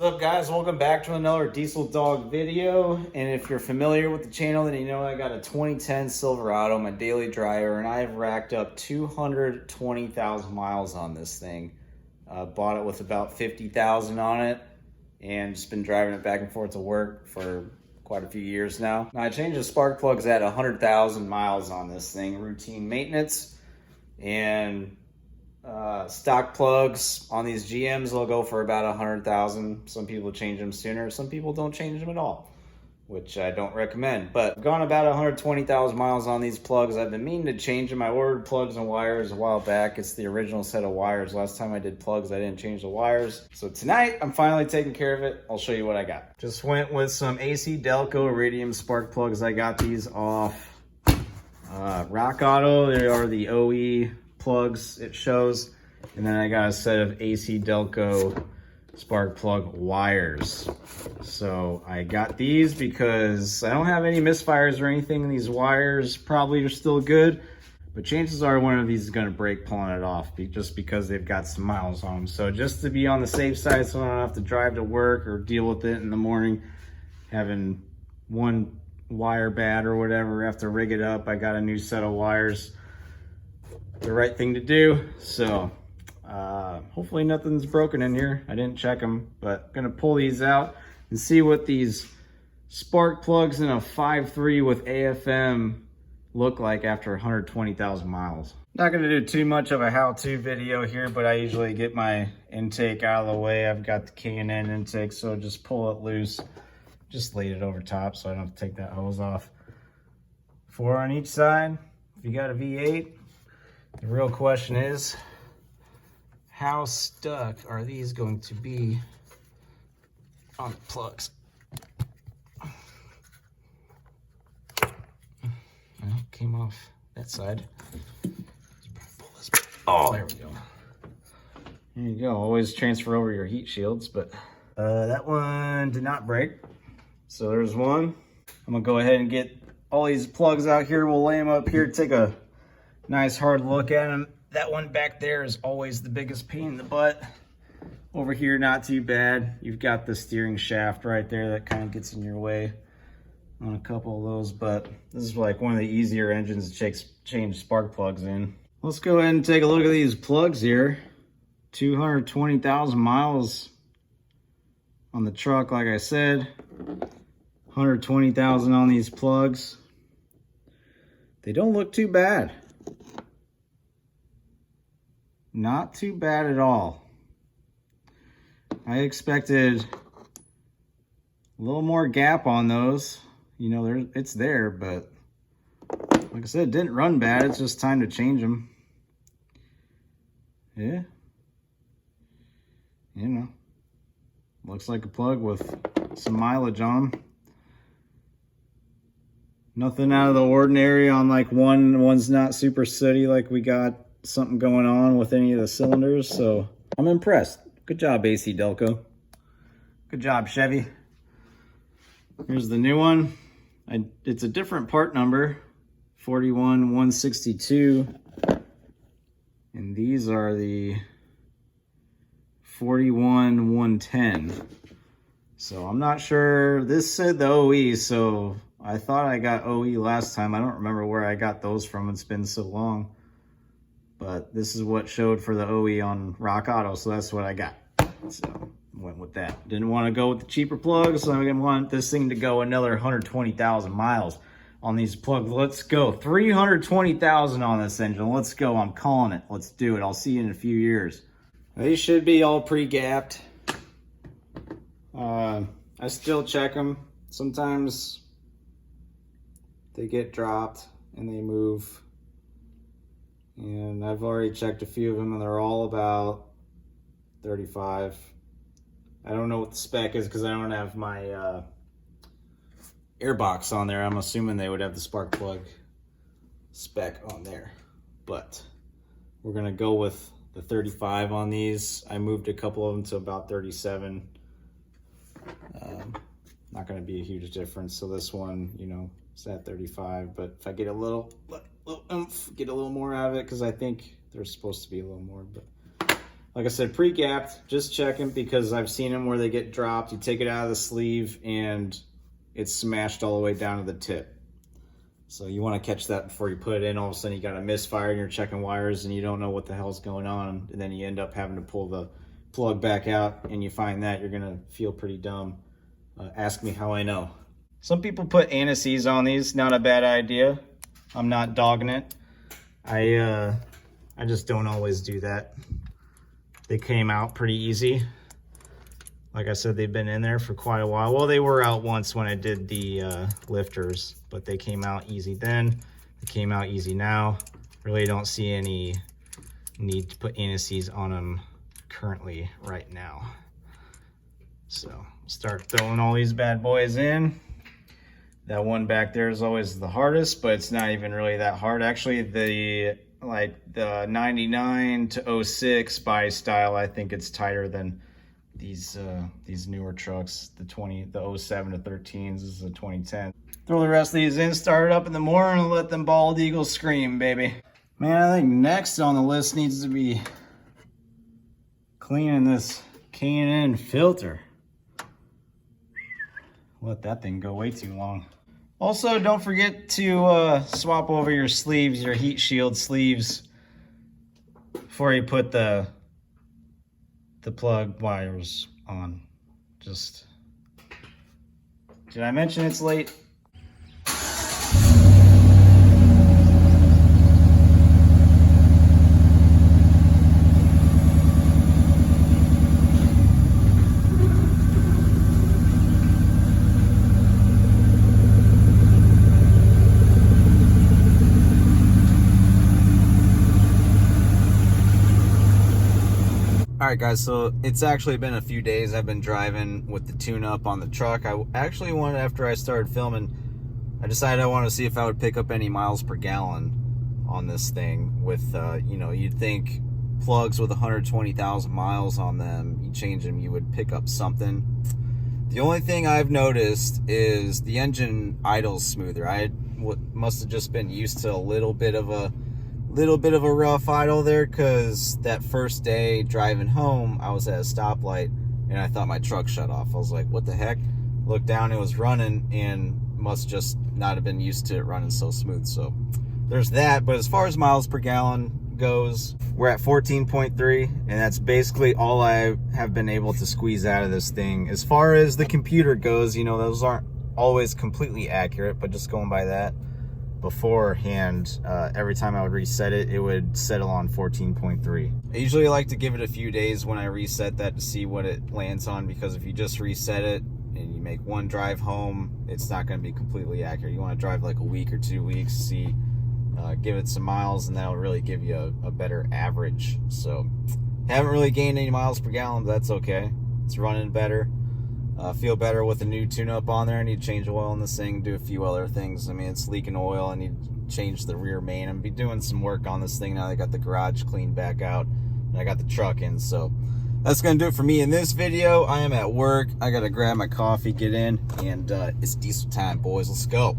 What's up guys, welcome back to another Diesel Dog video. And if you're familiar with the channel, then you know I got a 2010 Silverado, my daily driver, and I've racked up 220,000 miles on this thing. Bought it with about 50,000 on it and just been driving it back and forth to work for quite a few years now. Now I changed the spark plugs at 100,000 miles on this thing, routine maintenance, and stock plugs on these GMs will go for about 100,000. Some people change them sooner, some people don't change them at all, which I don't recommend. But I've gone about 120,000 miles on these plugs. I've been meaning to change them. I ordered plugs and wires a while back. It's the original set of wires. Last time I did plugs, I didn't change the wires. So tonight I'm finally taking care of it. I'll show you what I got. Just went with some AC Delco Iridium spark plugs. I got these off Rock Auto. They are the OE plugs, it shows. And then I got a set of AC Delco spark plug wires. So I got these because I don't have any misfires or anything. These wires probably are still good, but chances are one of these is going to break pulling it off just because they've got some miles on them. So just to be on the safe side, so I don't have to drive to work or deal with it in the morning, having one wire bad or whatever, have to rig it up, I got a new set of wires. The right thing to do. So hopefully nothing's broken in here. I didn't check them, but I'm gonna pull these out and see what these spark plugs in a 5.3 with AFM look like after 120,000 miles. Not gonna do too much of a how-to video here, but I usually get my intake out of the way. I've got the K&N intake, so just pull it loose, just laid it over top so I don't have to take that hose off. 4 on each side. If you got a V8, the real question is, how stuck are these going to be on the plugs? Well, came off that side. Oh, there we go. There you go. Always transfer over your heat shields, but that one did not break. So there's one. I'm gonna go ahead and get all these plugs out here. We'll lay them up here, take a nice hard look at them. That one back there is always the biggest pain in the butt. Over here, not too bad. You've got the steering shaft right there that kind of gets in your way on a couple of those, but this is like one of the easier engines to change spark plugs in. Let's go ahead and take a look at these plugs here. 220,000 miles on the truck, like I said. 120,000 on these plugs. They don't look too bad. Not too bad at all. I expected a little more gap on those. You know, it's there, but like I said, it didn't run bad. It's just time to change them. Yeah. You know, looks like a plug with some mileage on them. Nothing out of the ordinary on like one's not super sooty like we got something going on with any of the cylinders, so I'm impressed. Good job, AC Delco. Good job, Chevy. Here's the new one. It's a different part number, 41162, and these are the 41110. So I'm not sure. This said the OE, so I thought I got OE last time. I don't remember where I got those from. It's been so long. But this is what showed for the OE on Rock Auto, so that's what I got. So went with that. Didn't want to go with the cheaper plugs, so I want this thing to go another 120,000 miles on these plugs. Let's go. 320,000 on this engine. Let's go. I'm calling it. Let's do it. I'll see you in a few years. They should be all pre-gapped. I still check them. Sometimes they get dropped and they move. And I've already checked a few of them and they're all about 35. I don't know what the spec is because I don't have my airbox on there. I'm assuming they would have the spark plug spec on there. But we're gonna go with the 35 on these. I moved a couple of them to about 37. Not gonna be a huge difference. So this one, you know, it's at 35, but if I get a little oomph, get a little more out of it, because I think there's supposed to be a little more, but Like I said, pre-gapped, just checking because I've seen them where they get dropped. You take it out of the sleeve and it's smashed all the way down to the tip. So you want to catch that before you put it in. All of a sudden you got a misfire and you're checking wires and you don't know what the hell's going on. And then you end up having to pull the plug back out and you find that, you're going to feel pretty dumb. Ask me how I know. Some people put anti-seize on these. Not a bad idea. I'm not dogging it. I just don't always do that. They came out pretty easy. Like I said, they've been in there for quite a while. Well, they were out once when I did the lifters, but they came out easy then. They came out easy now. Really don't see any need to put anti-seize on them currently right now. So start throwing all these bad boys in. That one back there is always the hardest, but it's not even really that hard. Actually, the 99 to 06 by style, I think it's tighter than these newer trucks, the 07 to 13s. This is a 2010. Throw the rest of these in, start it up in the morning, and let them bald eagles scream, baby. Man, I think next on the list needs to be cleaning this K&N filter. Let that thing go way too long. Also, don't forget to swap over your sleeves, your heat shield sleeves, before you put the plug wires on. Just, did I mention it's late? Alright guys, so it's actually been a few days I've been driving with the tune-up on the truck. I actually wanted, after I started filming, I decided I wanted to see if I would pick up any miles per gallon on this thing with, you know, you'd think plugs with 120,000 miles on them, you change them, you would pick up something. The only thing I've noticed is the engine idles smoother. I must have just been used to a little bit of a rough idle there, because that first day driving home I was at a stoplight and I thought my truck shut off. I was like, what the heck? Looked down, it was running, and must just not have been used to it running so smooth. So there's that. But as far as miles per gallon goes, we're at 14.3, and that's basically all I have been able to squeeze out of this thing. As far as the computer goes, you know, those aren't always completely accurate, but just going by that, beforehand, every time I would reset it, it would settle on 14.3. I usually like to give it a few days when I reset that to see what it lands on, because if you just reset it and you make one drive home, it's not going to be completely accurate. You want to drive like a week or 2 weeks, see, give it some miles, and that'll really give you a better average. So haven't really gained any miles per gallon, but that's okay. It's running better. Feel better with a new tune-up on there. I need to change oil in this thing, do a few other things. I mean, it's leaking oil. I need to change the rear main. I'm gonna be doing some work on this thing now that I got the garage cleaned back out and I got the truck in. So that's gonna do it for me in this video. I am at work. I gotta grab my coffee, get in, and it's diesel time, boys. Let's go.